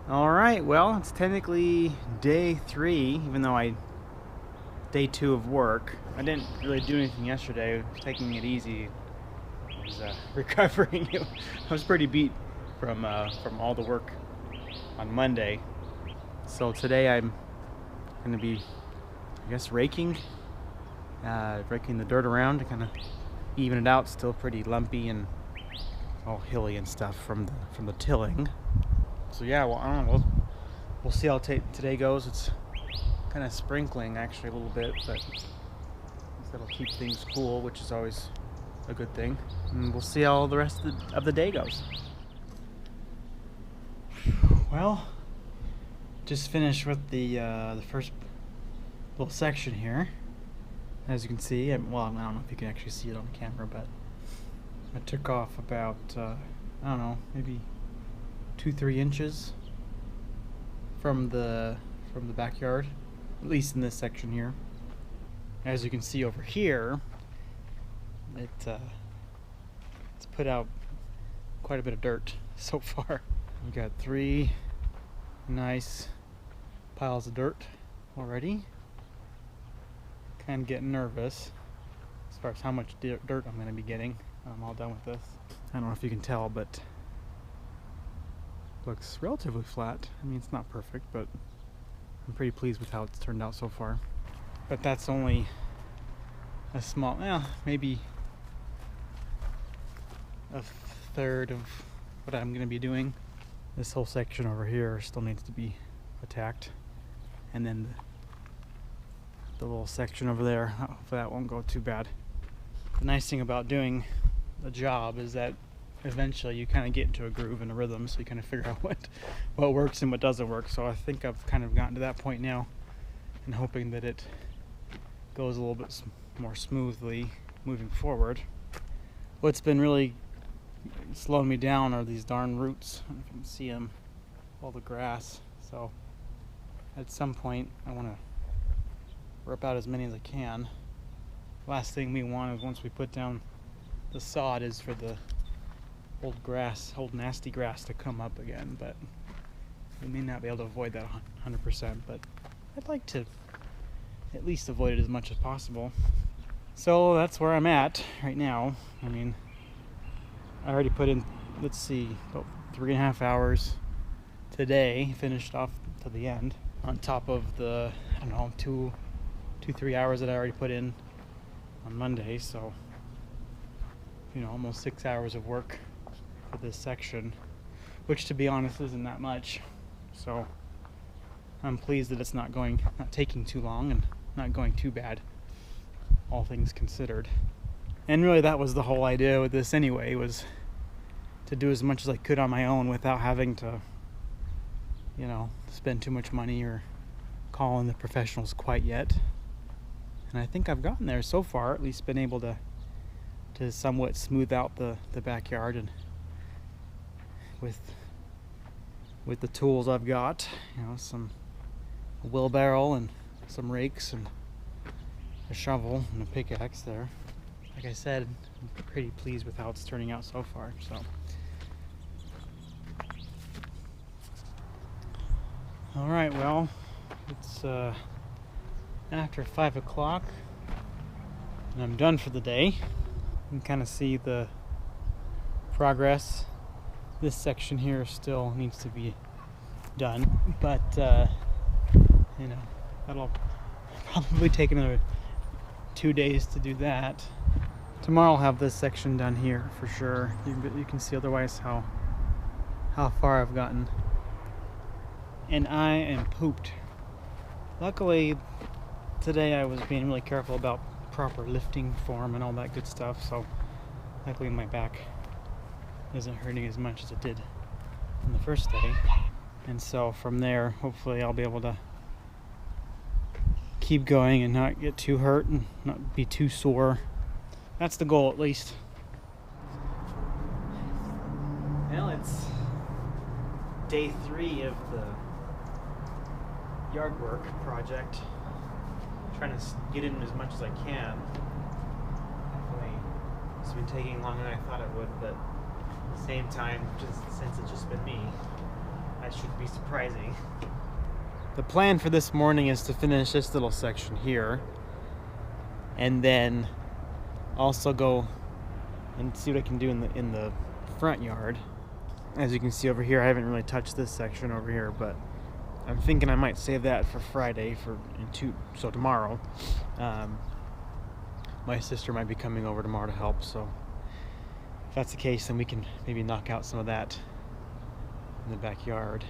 Alright, well, it's technically day 3, even though day 2 of work. I didn't really do anything yesterday. I was taking it easy. I was recovering. I was pretty beat from all the work on Monday. So today I'm going to be, I guess, raking the dirt around to kind of even it out. Still pretty lumpy and all hilly and stuff from the tilling. So yeah, well, I don't know. We'll see how today goes. It's kind of sprinkling actually a little bit, but that'll keep things cool, which is always a good thing. And we'll see how the rest of the day goes. Well, just finished with the first little section here. As you can see, well, I don't know if you can actually see it on camera, but I took off about I don't know, maybe 2-3 inches from the backyard, at least in this section here. As you can see over here, it's put out quite a bit of dirt so far. We got 3 nice piles of dirt already. Kind of getting nervous as far as how much dirt I'm going to be getting. I'm all done with this. I don't know if you can tell, but looks relatively flat. I mean, it's not perfect, but I'm pretty pleased with how it's turned out so far. But that's only a small, maybe a third of what I'm going to be doing. This whole section over here still needs to be attacked, and then the little section over there, hopefully that won't go too bad. The nice thing about doing the job is that eventually you kind of get into a groove and a rhythm, so you kind of figure out what works and what doesn't work. So I think I've kind of gotten to that point now, and hoping that it goes a little bit more smoothly moving forward. What's been really slowing me down are these darn roots. I don't know if you can see them, all the grass. So at some point I want to rip out as many as I can. Last thing we want is, once we put down the sod, is for the old nasty grass to come up again, but we may not be able to avoid that 100%, but I'd like to at least avoid it as much as possible. So that's where I'm at right now. I mean, I already put in, let's see, about 3.5 hours today, finished off to the end, on top of the, I don't know, 2-3 hours that I already put in on Monday. So, almost 6 hours of work for this section, which, to be honest, isn't that much. So I'm pleased that it's not taking too long and not going too bad, all things considered. And really, that was the whole idea with this anyway, was to do as much as I could on my own without having to, spend too much money or call in the professionals quite yet. And I think I've gotten there so far, at least been able to somewhat smooth out the backyard, and with the tools I've got, some wheelbarrow and some rakes and a shovel and a pickaxe there. Like I said, I'm pretty pleased with how it's turning out so far. So, all right, well, it's after 5 o'clock, and I'm done for the day. You can kind of see the progress. This section here still needs to be done, but that'll probably take another 2 days to do that. Tomorrow I'll have this section done here for sure. You can see otherwise how far I've gotten, and I am pooped. Luckily today I was being really careful about proper lifting form and all that good stuff, so luckily my back isn't hurting as much as it did on the first day. And so from there, hopefully I'll be able to keep going and not get too hurt and not be too sore. That's the goal, at least. Well, it's day 3 of the yard work project. Trying to get in as much as I can. Definitely, it's been taking longer than I thought it would, but at the same time, since it's just been me, I That shouldn't be surprising. The plan for this morning is to finish this little section here, and then also go and see what I can do in the front yard. As you can see over here, I haven't really touched this section over here, but I'm thinking I might save that for Friday, so tomorrow. My sister might be coming over tomorrow to help, so if that's the case, then we can maybe knock out some of that in the backyard.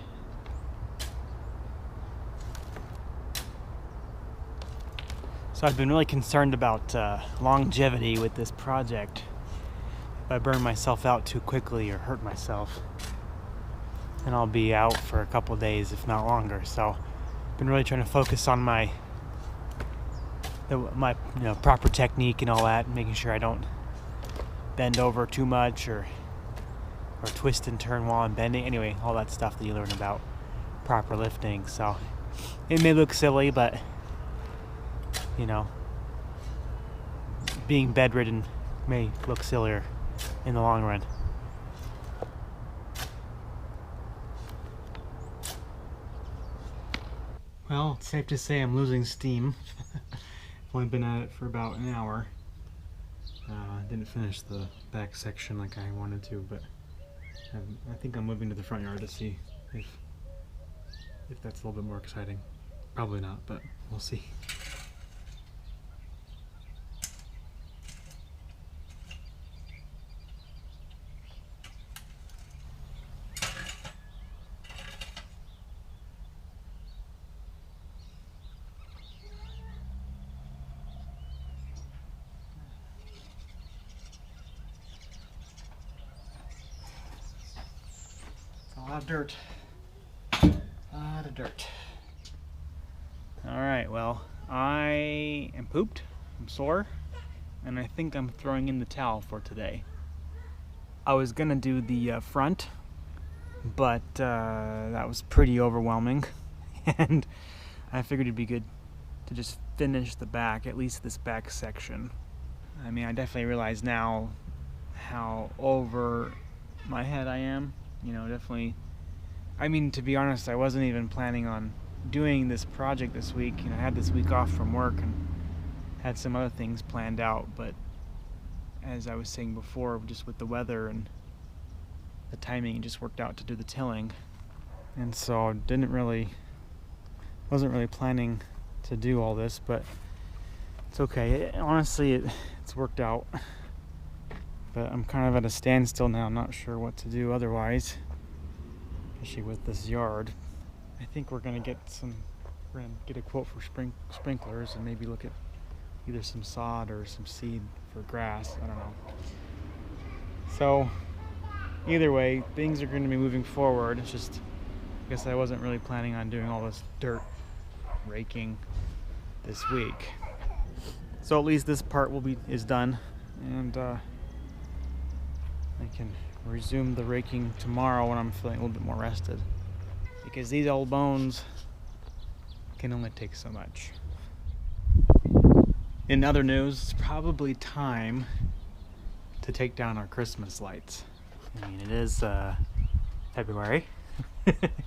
So I've been really concerned about longevity with this project. If I burn myself out too quickly or hurt myself, then I'll be out for a couple days, if not longer. So I've been really trying to focus on my proper technique and all that, making sure I don't bend over too much or twist and turn while I'm bending. Anyway, all that stuff that you learn about proper lifting. So it may look silly, but you know, being bedridden may look sillier in the long run. Well, it's safe to say I'm losing steam. I've only been at it for about an hour. Didn't finish the back section like I wanted to, but I think I'm moving to the front yard to see if that's a little bit more exciting. Probably not, but we'll see. A lot of dirt. A lot of dirt. Alright, well, I am pooped, I'm sore, and I think I'm throwing in the towel for today. I was gonna do the front, but that was pretty overwhelming, and I figured it'd be good to just finish the back, at least this back section. I mean, I definitely realize now how over my head I am. You know, definitely. I mean, to be honest, I wasn't even planning on doing this project this week. You know, I had this week off from work and had some other things planned out, but as I was saying before, just with the weather and the timing, it just worked out to do the tilling. And so I wasn't really planning to do all this, but it's okay. Honestly, it's worked out. But I'm kind of at a standstill now. I'm not sure what to do otherwise, especially with this yard. I think we're gonna get a quote for sprinklers and maybe look at either some sod or some seed for grass. I don't know. So either way, things are going to be moving forward. It's just, I guess I wasn't really planning on doing all this dirt raking this week. So at least this part is done, and I can resume the raking tomorrow when I'm feeling a little bit more rested, because these old bones can only take so much. In other news, it's probably time to take down our Christmas lights. I mean, it is February.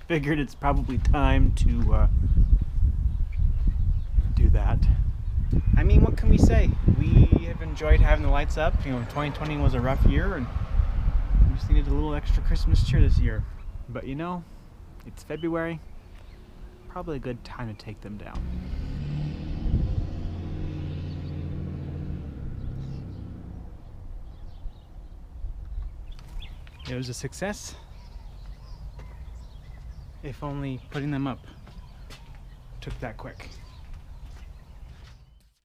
Figured it's probably time to do that. I mean, what can we say? We have enjoyed having the lights up. You know, 2020 was a rough year, and we just needed a little extra Christmas cheer this year. But you know, it's February. Probably a good time to take them down. It was a success. If only putting them up took that quick.